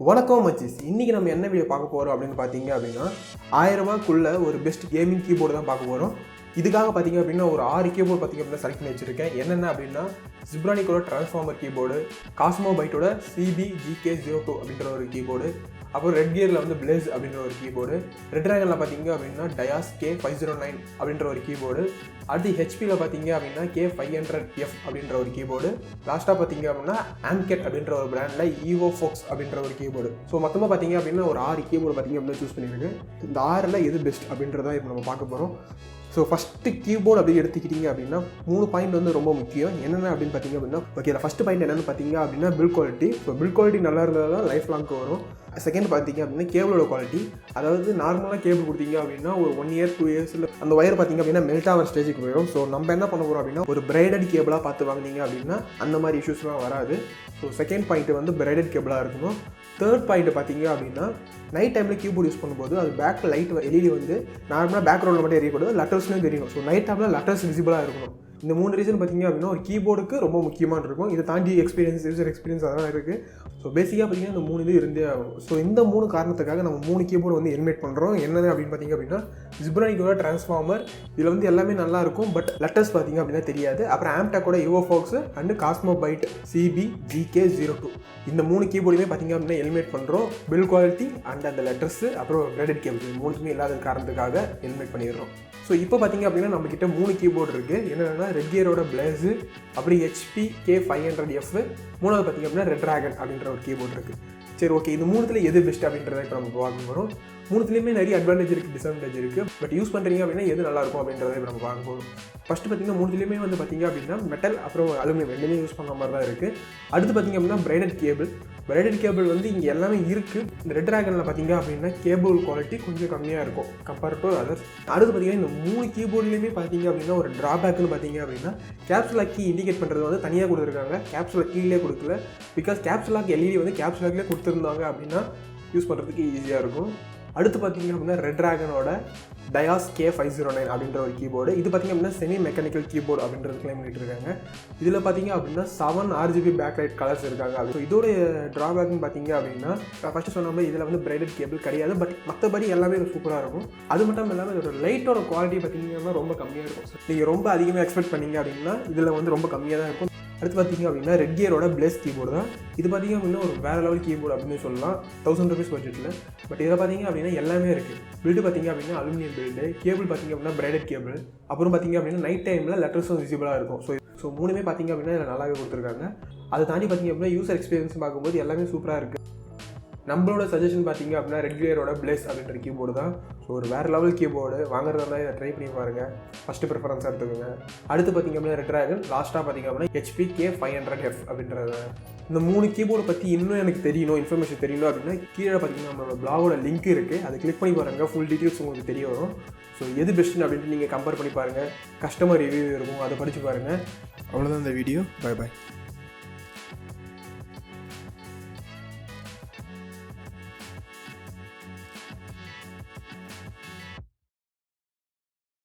வணக்கம் மச்சிஸ். இன்றைக்கி நம்ம என்ன வீடியோ பார்க்க போகிறோம் அப்படின்னு பார்த்தீங்க அப்படின்னா 1000 ரூபாய்க்குள்ள ஒரு பெஸ்ட் கேமிங் கீபோர்டு தான் பார்க்க போகிறோம். இதுக்காக பார்த்தீங்க அப்படின்னா ஒரு 6 கீபோர்டு பார்த்திங்க அப்படின்னா செலக்ட் பண்ணி வச்சுருக்கேன். என்னென்ன அப்படின்னா ஸிப்ரானிக்கோட ட்ரான்ஸ்ஃபார்மர் கீபோர்டு, 𝗧𝗏𝗧𝗏𝗏 CB-GK02 அப்படின்ற ஒரு கீபோர்டு, அப்புறம் ரெட் கியரில் வந்து 𝗧𝗛𝗓 அப்படின்ற ஒரு கீபோர்டு, 𝗪𝗔𝗓𝗏 பார்த்தீங்க அப்படின்னா 𝗪𝗏𝗘𝗏 அப்படின்ற ஒரு கீபோர்டு, அடுத்து ஹெச்பியில் பார்த்தீங்க அப்படின்னா 𝗕𝗘𝗟𝗟 அப்படின்ற ஒரு கீபோர்டு, லாஸ்ட்டாக பார்த்தீங்க அப்படின்னா 𝗬𝗏𝗡 அப்படின்ற ஒரு பிராண்டில் 𝗬𝗏𝗡𝗏 அப்படின்ற ஒரு கீபோர்டு. ஸோ மொத்தமாக பார்த்தீங்க அப்படின்னா ஒரு 6 கீபோர்டு பார்த்தீங்க அப்படின்னா சூஸ் பண்ணியிருக்கேன். இந்த 6ல் எது பெஸ்ட் அப்படின்றத இப்போ நம்ம பார்க்க போகிறோம். ஸோ ஃபஸ்ட்டு கீபோர்டு அப்படி எடுத்துக்கிட்டிங்க அப்படின்னா 3 பாயிண்ட் வந்து ரொம்ப முக்கியம். என்னென்ன அப்படின்னு பார்த்தீங்க அப்படின்னா ஓகே, ஃபஸ்ட்டு பாயிண்ட் என்னென்னு பார்த்தீங்க அப்படின்னா build quality. So build quality நல்லா இருந்தால் தான் லைஃப் லாங்க்கு வரும். செகண்ட் பார்த்தீங்க அப்படின்னா கேபிளோட குவாலிட்டி. அதாவது நார்மலாக கேபிள் கொடுத்தீங்க அப்படின்னா ஒரு 1 இயர் 2 இயர்ஸில் அந்த ஒயர் பார்த்தீங்க அப்படின்னா மெல்ட் ஆகிற ஸ்டேஜுக்கு போயிடும். ஸோ நம்ம என்ன பண்ண போகிறோம் அப்படின்னா ஒரு பிரைடட் கேபிளாக பார்த்து வாங்கினீங்க அப்படின்னா அந்த மாதிரி இஷ்யூஸ்லாம் வராது. ஸோ செகண்ட் பாயிண்ட் வந்து பிரைடட் கேபிளாக இருக்கணும். தேர்ட் பாயிண்ட் பார்த்தீங்க அப்படின்னா நைட் டைமில் கீபோர்டு யூஸ் பண்ணும்போது அது பேக்கில் லைட் எல்இடி வந்து நார்மலாக பேக்ரவுண்டில் மட்டும் எரியக்கூடாது, லெட்டர்ஸ்லையும் தெரியணும். ஸோ நைட் டைமில் லெட்டர்ஸ் விசிபிளாக இருக்கணும். இந்த 3 ரீசன் பார்த்தீங்க அப்படின்னா ஒரு கீபோர்டுக்கு ரொம்ப முக்கியமாக இருக்கும். இதை தாண்டி எக்ஸ்பீரியன்ஸ், யூசர் எக்ஸ்பீரியன்ஸ் அதெல்லாம் இருக்குது. ஸோ பேசிக்காக பார்த்தீங்கன்னா இந்த 3 இது இருந்தே ஆகும். ஸோ இந்த 3 காரணத்துக்காக நம்ம 3 கீபோர்டு வந்து எலிமினேட் பண்ணுறோம். என்னது அப்படின்னு பார்த்தீங்க அப்படின்னா ஸிப்ரானிக்கோட ட்ரான்ஸ்ஃபார்மர், இதில் வந்து எல்லாமே நல்லாயிருக்கும், பட் லெட்டர்ஸ் பார்த்தீங்க அப்படின்னா தெரியாது. அப்புறம் 𝗬𝗏𝗡ோட 𝗬𝗏𝗡𝗏 அண்ட் 𝗧𝗏𝗏𝗏𝗏 CB-GK02 இந்த 3 கீபோர்டுமே பார்த்தீங்க அப்படின்னா எலிமினேட் பண்ணுறோம். பில்ட் குவாலிட்டி அண்ட் அந்த லெட்டர்ஸு அப்புறம் பிரைடட் கேபிள் 3மே இல்லாத காரணத்துக்காக எலிமினேட் பண்ணிடுறோம். ஸோ இப்போ பார்த்தீங்க அப்படின்னா நம்மக்கிட்ட 3 கீபோர்டு இருக்குது. என்னென்னா ரெட் கியரோட 𝗧𝗛𝗓, அப்படி HP-K500F, மூணாவது பார்த்தீங்க அப்படின்னா 𝗪𝗔𝗓𝗏 அப்படின்ற ஒரு கீபோர்டு இருக்குது. சரி, ஓகே, இந்த 3த்தில் எது பெஸ்ட் அப்படின்றத இப்போ நம்ம பார்க்க போகிறோம். 3த்துலேயுமே நிறைய அட்வான்டேஜ் இருக்குது, டிஸ்அட்வான்டேஜ் இருக்குது. பட் யூஸ் பண்ணுறீங்க அப்படின்னா எது நல்லாயிருக்கும் அப்படின்றத இப்போ நம்ம பார்க்க போகிறோம். ஃபஸ்ட்டு பார்த்தீங்கன்னா 3த்துலேயுமே வந்து பார்த்தீங்க அப்படின்னா மெட்டல் அப்புறம் அலுமினியம் ரெண்டுமே யூஸ் பண்ணுற மாதிரி தான் இருக்குது. அடுத்து பார்த்தீங்க அப்படின்னா பிரைடட் கேபிள். பிரைடட் கேபிள் வந்து இங்கே எல்லாமே இருக்குது. இந்த 𝗪𝗔𝗓𝗏𝗏 பார்த்தீங்க அப்படின்னா கேபிள் குவாலிட்டி கொஞ்சம் கம்மியாக இருக்கும் கம்பேர் டு அதர்ஸ். அடுத்து பார்த்தீங்கன்னா இந்த 3 கீபோர்ட்லேயுமே பார்த்தீங்க அப்படின்னா ஒரு ட்ராபேக்னு பார்த்தீங்க அப்படின்னா கேப்சுலாக் கீ இண்டிகேட் பண்ணுறது வந்து தனியாக கொடுத்துருக்காங்க, கேப்சுலாக் கீழே கொடுக்கல. பிகாஸ் கேப்சுலாக் எல்இடி வந்து கேப்சுலாக்லேயே கொடுத்துருந்தாங்க அப்படின்னா யூஸ் பண்ணுறதுக்கு ஈஸியாக இருக்கும். அடுத்து பார்த்தீங்க அப்படின்னா 𝗪𝗔𝗓𝗏𝗏ோட 𝗪𝗏𝗘𝗏 அப்படின்ற ஒரு கீபோர்டு. இது பார்த்தீங்க அப்படின்னா செமி மெக்கானிக்கல் கீபோர்டு அப்படின்றது கிளைம் பண்ணிட்டு இருக்காங்க. இதில் பார்த்தீங்க அப்படின்னா 7 RGB பேக்லைட் கலர்ஸ் இருக்காங்க. ஸோ இதோட ட்ராபேக்னு பார்த்தீங்க அப்படின்னா ஃபஸ்ட்டு சொன்ன மாதிரி இதில் வந்து பிரைடட் கேபிள் கிடையாது, பட் மற்றபடி எல்லாமே சூப்பராக இருக்கும். அது மட்டும் இல்லாமல் இதோட லைட்டோட குவாலிட்டி பார்த்தீங்கன்னா ரொம்ப கம்மியாக இருக்கும். நீங்கள் ரொம்ப அதிகமாக எக்ஸ்பெக்ட் பண்ணீங்க அப்படின்னா இதில் வந்து ரொம்ப கம்மியாக தான் இருக்கும். அடுத்து பார்த்தீங்க அப்படின்னா ரெட் கியரோட 𝗧𝗛𝗓 கீபோர்டு தான். இது பார்த்தீங்க அப்படின்னா ஒரு வேறு லெவல் கீபோர்டு அப்படின்னு சொல்லலாம், 1000 ரூபீஸ் பட்ஜெட்டில். பட் இதில் பார்த்தீங்க அப்படின்னா எல்லாமே இருக்குது. பில்டு பார்த்தீங்க அப்படின்னா அலுமினியம் பில்டு, கேபிள் பார்த்தீங்க அப்படின்னா பிரைடட் கேபிள், அப்புறம் பார்த்தீங்க அப்படின்னா நைட் டைமில் லெட்டர்ஸும் விசிபிளாக இருக்கும். ஸோ 3மே பார்த்தீங்க அப்படின்னா இதில் நல்லாவே கொடுத்துருக்காங்க. அதை தாண்டி பார்த்தீங்க அப்படின்னா யூசர் எக்ஸ்பீரியன்ஸ் பார்க்கும்போது எல்லாமே சூப்பராக இருக்குது. நம்மளோட சஜஷன் பார்த்தீங்க அப்படின்னா ரெட் கியரோட 𝗧𝗛𝗓 அப்படின்ற கீபோர்டு தான். ஸோ ஒரு வேறு லெவல் கீபோர்டு வாங்குறதா இதை ட்ரை பண்ணி பாருங்கள். ஃபஸ்ட்டு ப்ரிஃபரன்ஸாக எடுத்துக்கோங்க. அடுத்து பார்த்தீங்க அப்படின்னா 𝗪𝗔𝗓𝗏, லாஸ்ட்டாக பார்த்தீங்க அப்படின்னா HP-K500F அப்படின்றது. இந்த 3 கீபோர்டு பற்றி இன்னும் எனக்கு தெரியணும், இன்ஃபர்மேஷன் தெரியணும் அப்படின்னா கீழே பார்த்தீங்கன்னா நம்மளோட பிளாகோட லிங்க் இருக்குது, அதை கிளிக் பண்ணி பாருங்கள். ஃபுல் டீட்டெயில்ஸ் உங்களுக்கு தெரிய வரும். ஸோ எது பெஸ்ட்டுன்னு அப்படின்ட்டு நீங்கள் கம்பேர் பண்ணி பாருங்கள். கஸ்டமர் ரிவ்யூ இருக்கும், அதை படித்து பாருங்கள். அவ்வளோதான் இந்த வீடியோ. Bye bye.